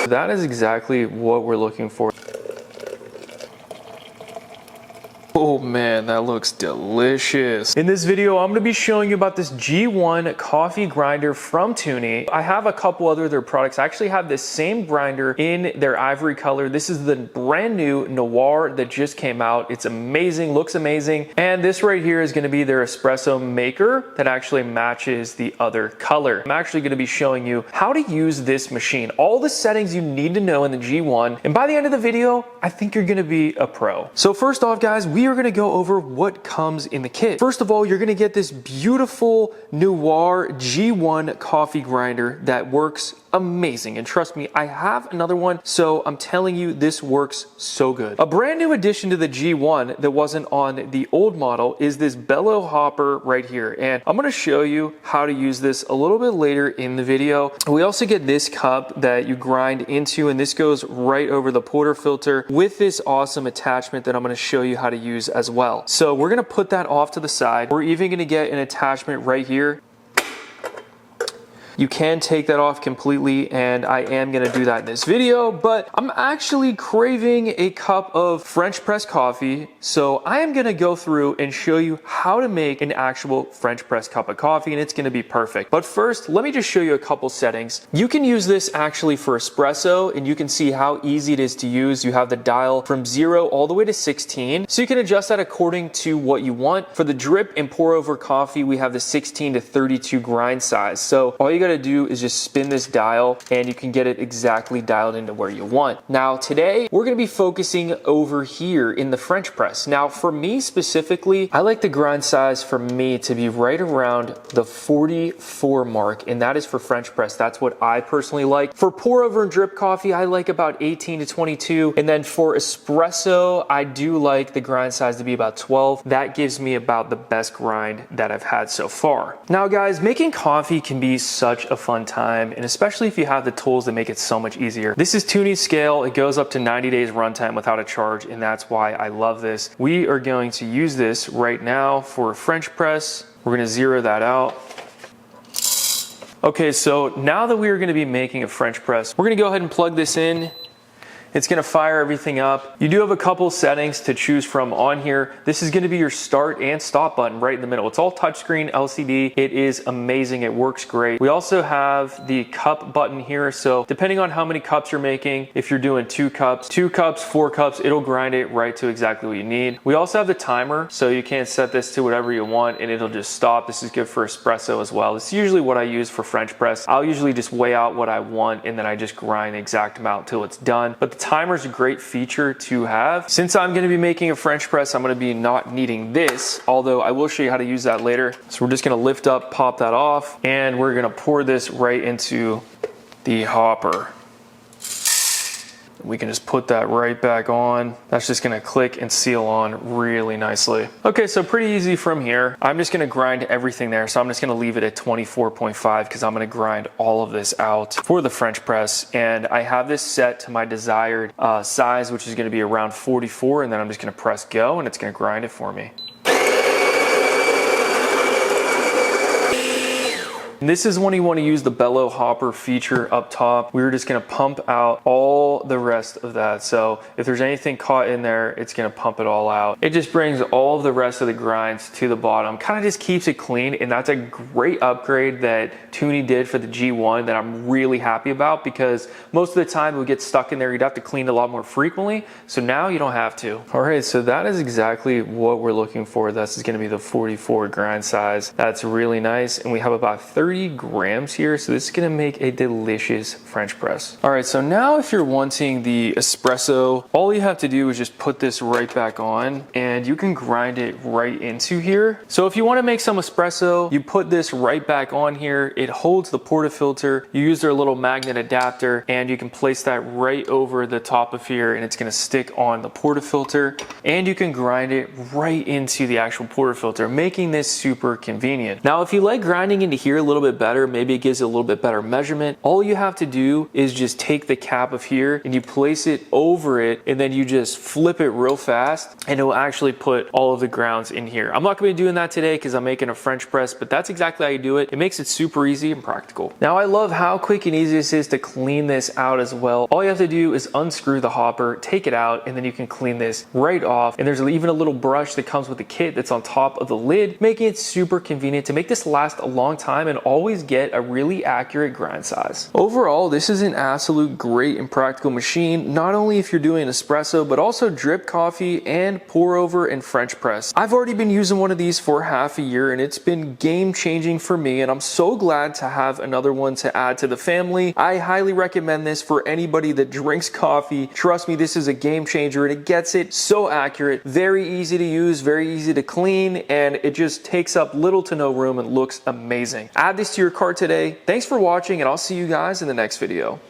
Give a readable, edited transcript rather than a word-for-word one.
That is exactly what we're looking for. Oh man, that looks delicious. In this video, I'm gonna be showing you about this G1 coffee grinder from Tuni. I have a couple other of their products. I actually have this same grinder in their ivory color. This is the brand new Noir that just came out. It's amazing, looks amazing. And this right here is gonna be their espresso maker that actually matches the other color. I'm actually gonna be showing you how to use this machine, all the settings you need to know in the G1. And by the end of the video, I think you're gonna be a pro. So first off, guys, we are gonna go over what comes in the kit. First of all, you're gonna get this beautiful Noir G1 coffee grinder that works amazing. And trust me, I have another one, so I'm telling you, this works so good. A brand new addition to the G1 that wasn't on the old model is this bellow hopper right here. And I'm gonna show you how to use this a little bit later in the video. We also get this cup that you grind into, and this goes right over the portafilter with this awesome attachment that I'm gonna show you how to use as well. So we're gonna put that off to the side. We're even gonna get an attachment right here. You can take that off completely, and I am gonna do that in this video, but I'm actually craving a cup of French press coffee, so I am gonna go through and show you how to make an actual French press cup of coffee, and it's gonna be perfect. But first, let me just show you a couple settings. You can use this actually for espresso, and you can see how easy it is to use. You have the dial from 0 all the way to 16, so you can adjust that according to what you want. For the drip and pour over coffee, we have the 16 to 32 grind size, so all you gotta do is just spin this dial and you can get it exactly dialed into where you want. Now today we're going to be focusing over here in the French press. Now for me specifically, I like the grind size for me to be right around the 44 mark, and that is for French press. That's what I personally like. For pour over and drip coffee, I like about 18 to 22, and then for espresso, I do like the grind size to be about 12. That gives me about the best grind that I've had so far. Now guys, making coffee can be such a fun time, and especially if you have the tools that make it so much easier. This is Tuni's scale. It goes up to 90 days runtime without a charge, and that's why I love this. We are going to use this right now for a French press. We're going to zero that out. Okay, so now that we are going to be making a French press, we're going to go ahead and plug this in. It's gonna fire everything up. You do have a couple settings to choose from on here. This is gonna be your start and stop button right in the middle. It's all touchscreen LCD. It is amazing, it works great. We also have the cup button here. So depending on how many cups you're making, if you're doing 2 cups, 4 cups, it'll grind it right to exactly what you need. We also have the timer, so you can set this to whatever you want and it'll just stop. This is good for espresso as well. It's usually what I use for French press. I'll usually just weigh out what I want and then I just grind the exact amount till it's done. But the timer is a great feature to have. Since I'm going to be making a French press, I'm going to be not needing this, although I will show you how to use that later. So we're just going to lift up, pop that off, and we're going to pour this right into the hopper. We can just put that right back on. That's just gonna click and seal on really nicely. Okay, so pretty easy from here. I'm just gonna grind everything there. So I'm just gonna leave it at 24.5 because I'm gonna grind all of this out for the French press. And I have this set to my desired size, which is gonna be around 44. And then I'm just gonna press go and it's gonna grind it for me. And this is when you want to use the bellow hopper feature up top. We're just going to pump out all the rest of that. So if there's anything caught in there, it's going to pump it all out. It just brings all of the rest of the grinds to the bottom, kind of just keeps it clean. And that's a great upgrade that Tuni did for the G1 that I'm really happy about, because most of the time it would get stuck in there. You'd have to clean it a lot more frequently. So now you don't have to. All right, so that is exactly what we're looking for. This is going to be the 44 grind size. That's really nice. And we have about 30 grams here, so this is gonna make a delicious French press. All right, so now if you're wanting the espresso, all you have to do is just put this right back on and you can grind it right into here. So if you want to make some espresso, you put this right back on here. It holds the portafilter. You use their little magnet adapter and you can place that right over the top of here and it's gonna stick on the portafilter, and you can grind it right into the actual portafilter, making this super convenient. Now, if you like grinding into here a little little bit better. Maybe it gives it a little bit better measurement. All you have to do is just take the cap of here and you place it over it, and then you just flip it real fast and it will actually put all of the grounds in here. I'm not gonna be doing that today because I'm making a French press, but that's exactly how you do it. It makes it super easy and practical. Now I love how quick and easy this is to clean this out as well. All you have to do is unscrew the hopper, take it out, and then you can clean this right off. And there's even a little brush that comes with the kit that's on top of the lid, making it super convenient to make this last a long time and always get a really accurate grind size. Overall, this is an absolute great and practical machine, not only if you're doing espresso, but also drip coffee and pour over and French press. I've already been using one of these for half a year and it's been game changing for me, and I'm so glad to have another one to add to the family. I highly recommend this for anybody that drinks coffee. Trust me, this is a game changer and it gets it so accurate, very easy to use, very easy to clean, and it just takes up little to no room and looks amazing. Add this to your cart today. Thanks for watching and I'll see you guys in the next video.